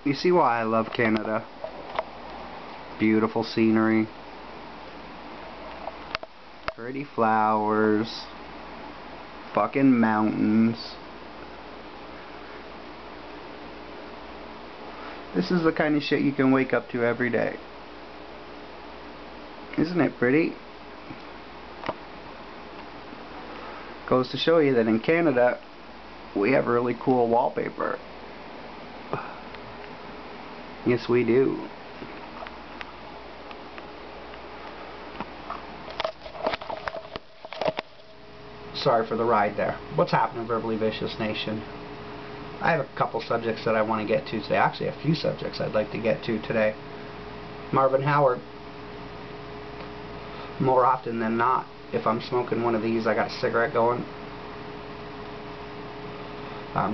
You see why I love Canada. Beautiful scenery. Pretty flowers. Fucking mountains. This is the kind of shit you can wake up to every day. Isn't it pretty? Goes to show you that in Canada we have really cool wallpaper. Yes, we do. Sorry for the ride there. What's happening, Verbally Vicious Nation? I have a couple subjects that I want to get to today. Actually, a few subjects I'd like to get to today. Marvin Howard. More often than not, if I'm smoking one of these, I got a cigarette going.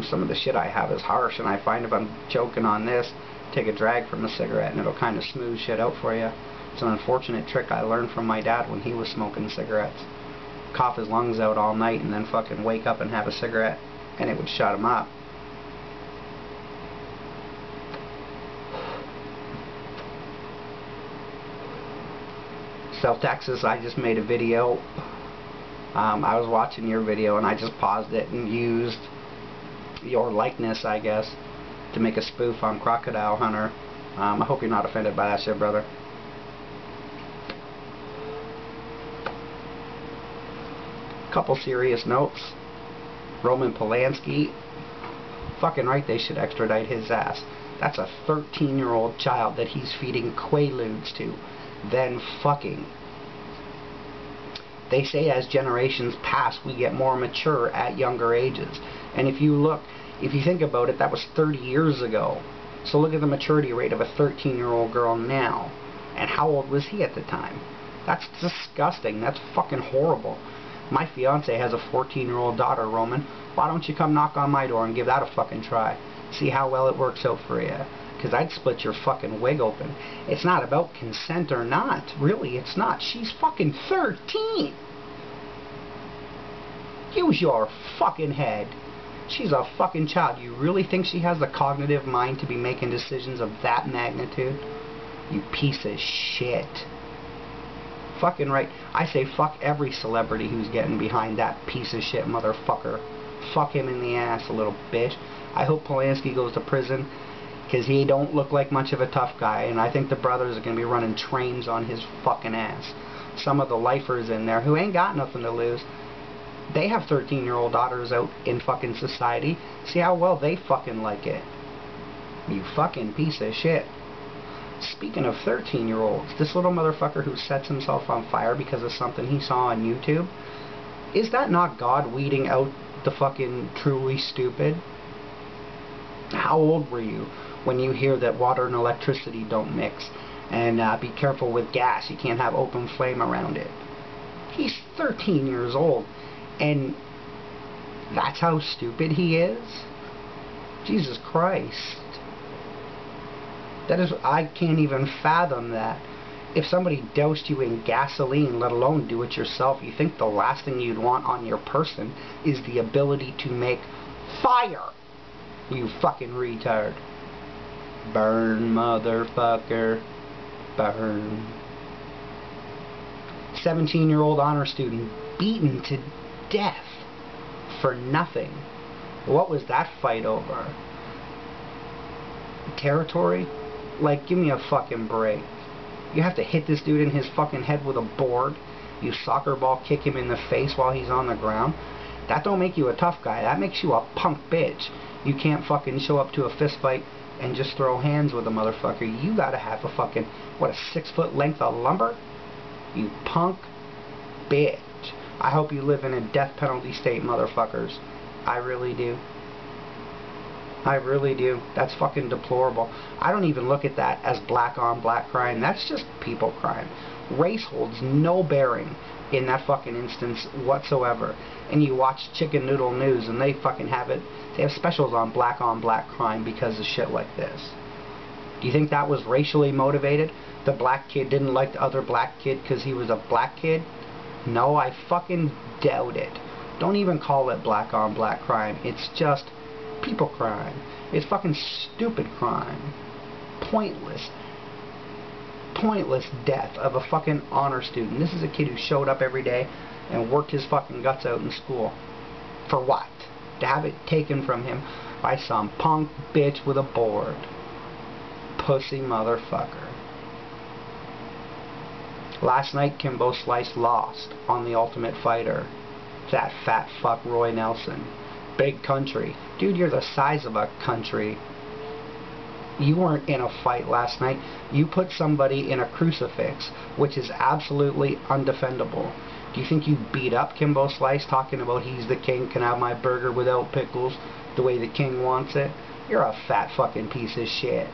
Some of the shit I have is harsh, and I find if I'm choking on this, take a drag from a cigarette and it'll kind of smooth shit out for you. It's an unfortunate trick I learned from my dad when he was smoking cigarettes. Cough his lungs out all night and then fucking wake up and have a cigarette, and it would shut him up. South Texas, I just made a video. I was watching your video and I just paused it and used your likeness, I guess, to make a spoof on Crocodile Hunter. I hope you're not offended by that shit, brother. Couple serious notes. Roman Polanski, fucking right, they should extradite his ass. That's a 13-year-old child that he's feeding Quaaludes to. Then fucking. They say as generations pass, we get more mature at younger ages. And if you think about it, that was 30 years ago. So look at the maturity rate of a 13-year-old girl now. And how old was he at the time? That's disgusting. That's fucking horrible. My fiance has a 14-year-old daughter, Roman. Why don't you come knock on my door and give that a fucking try? See how well it works out for you. Because I'd split your fucking wig open. It's not about consent or not. Really, it's not. She's fucking 13. Use your fucking head. She's a fucking child. You really think she has the cognitive mind to be making decisions of that magnitude? You piece of shit. Fucking right. I say fuck every celebrity who's getting behind that piece of shit motherfucker. Fuck him in the ass, a little bitch. I hope Polanski goes to prison, because he don't look like much of a tough guy, and I think the brothers are going to be running trains on his fucking ass. Some of the lifers in there who ain't got nothing to lose, they have 13-year-old daughters out in fucking society. See how well they fucking like it. You fucking piece of shit. Speaking of 13-year-olds, this little motherfucker who sets himself on fire because of something he saw on YouTube, is that not God weeding out the fucking truly stupid? How old were you when you hear that water and electricity don't mix, and be careful with gas, you can't have open flame around it? He's 13 years old, and that's how stupid he is? Jesus Christ. That is, I can't even fathom that. If somebody doused you in gasoline, let alone do it yourself, you think the last thing you'd want on your person is the ability to make fire? You fucking retard. Burn, motherfucker. Burn. 17-year-old honor student beaten to death for nothing. What was that fight over? Territory? Like, give me a fucking break. You have to hit this dude in his fucking head with a board. You soccer ball kick him in the face while he's on the ground. That don't make you a tough guy. That makes you a punk bitch. You can't fucking show up to a fist fight and just throw hands with a motherfucker. You gotta have a fucking, what, a 6-foot length of lumber? You punk bitch. I hope you live in a death penalty state, motherfuckers. I really do. I really do. That's fucking deplorable. I don't even look at that as black on black crime. That's just people crime. Race holds no bearing in that fucking instance whatsoever. And you watch Chicken Noodle News and they fucking have it. They have specials on black crime because of shit like this. Do you think that was racially motivated? The black kid didn't like the other black kid because he was a black kid? No, I fucking doubt it. Don't even call it black on black crime. It's just people crime. It's fucking stupid crime. Pointless death of a fucking honor student. This is a kid who showed up every day and worked his fucking guts out in school. For what? To have it taken from him by some punk bitch with a board. Pussy motherfucker. Last night, Kimbo Slice lost on The Ultimate Fighter. That fat fuck Roy Nelson. Big country. Dude, you're the size of a country. You weren't in a fight last night. You put somebody in a crucifix, which is absolutely undefendable. Do you think you beat up Kimbo Slice talking about he's the king, can have my burger without pickles the way the king wants it? You're a fat fucking piece of shit.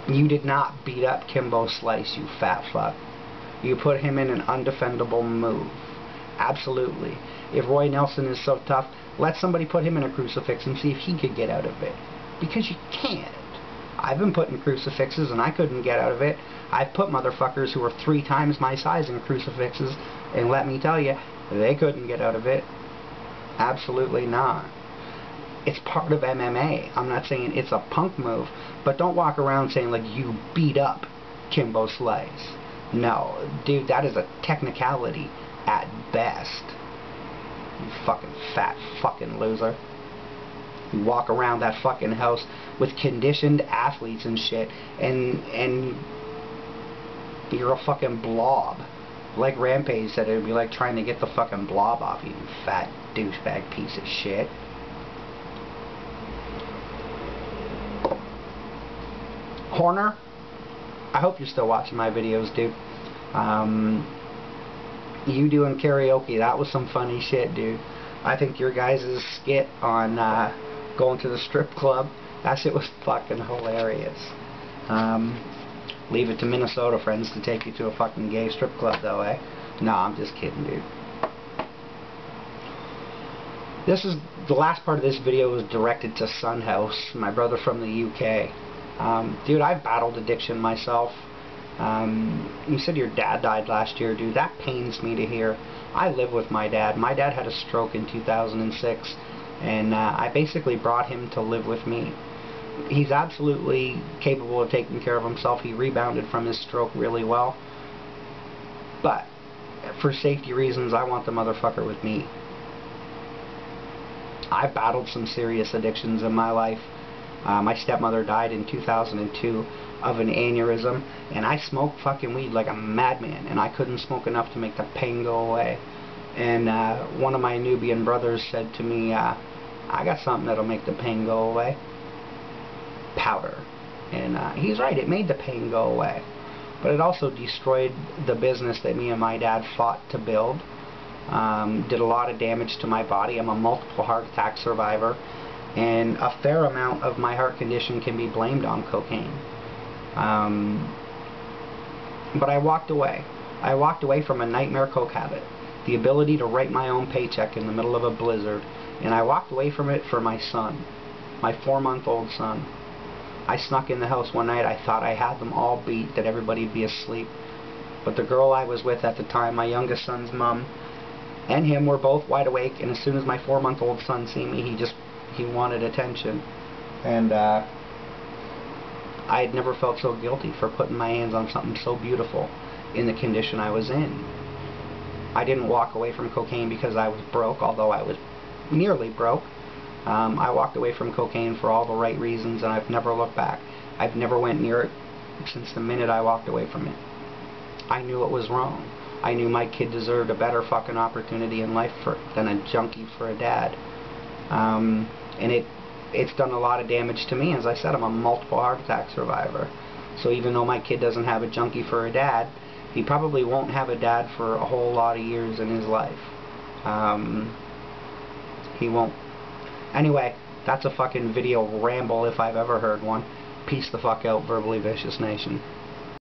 You did not beat up Kimbo Slice, you fat fuck. You put him in an undefendable move. Absolutely. If Roy Nelson is so tough, let somebody put him in a crucifix and see if he could get out of it. Because you can't. I've been put in crucifixes and I couldn't get out of it. I've put motherfuckers who are 3 times my size in crucifixes, and let me tell you, they couldn't get out of it. Absolutely not. It's part of MMA. I'm not saying it's a punk move, but don't walk around saying like you beat up Kimbo Slice. No, dude, that is a technicality at best. You fucking fat fucking loser. You walk around that fucking house with conditioned athletes and shit, and you're a fucking blob. Like Rampage said, it would be like trying to get the fucking blob off you, you fat douchebag piece of shit. Horner, I hope you're still watching my videos, dude. You doing karaoke, that was some funny shit, dude. I think your guys' skit on going to the strip club, that shit was fucking hilarious. Leave it to Minnesota friends to take you to a fucking gay strip club though, eh? No, I'm just kidding, dude. This is the last part of this video was directed to Sunhouse, my brother from the UK. Dude, I've battled addiction myself. You said your dad died last year, dude. That pains me to hear. I live with my dad. My dad had a stroke in 2006, and I basically brought him to live with me. He's absolutely capable of taking care of himself. He rebounded from his stroke really well. But for safety reasons, I want the motherfucker with me. I've battled some serious addictions in my life. My stepmother died in 2002 of an aneurysm, and I smoked fucking weed like a madman, and I couldn't smoke enough to make the pain go away. And one of my Nubian brothers said to me, I got something that'll make the pain go away. Powder. And he's right, it made the pain go away. But it also destroyed the business that me and my dad fought to build. Did a lot of damage to my body. I'm a multiple heart attack survivor, and a fair amount of my heart condition can be blamed on cocaine. But I walked away. I walked away from a nightmare coke habit, the ability to write my own paycheck in the middle of a blizzard, and I walked away from it for my son, my 4-month-old son. I snuck in the house one night. I thought I had them all beat, that everybody'd be asleep. But the girl I was with at the time, my youngest son's mom, and him were both wide awake, and as soon as my 4-month-old son seen me, he wanted attention. And I had never felt so guilty for putting my hands on something so beautiful in the condition I was in. I didn't walk away from cocaine because I was broke, although I was nearly broke. I walked away from cocaine for all the right reasons, and I've never looked back. I've never went near it since the minute I walked away from it. I knew it was wrong. I knew my kid deserved a better fucking opportunity in life than a junkie for a dad. And it's done a lot of damage to me. As I said, I'm a multiple heart attack survivor. So even though my kid doesn't have a junkie for a dad, he probably won't have a dad for a whole lot of years in his life. He won't. Anyway, that's a fucking video ramble if I've ever heard one. Peace the fuck out, Verbally Vicious Nation.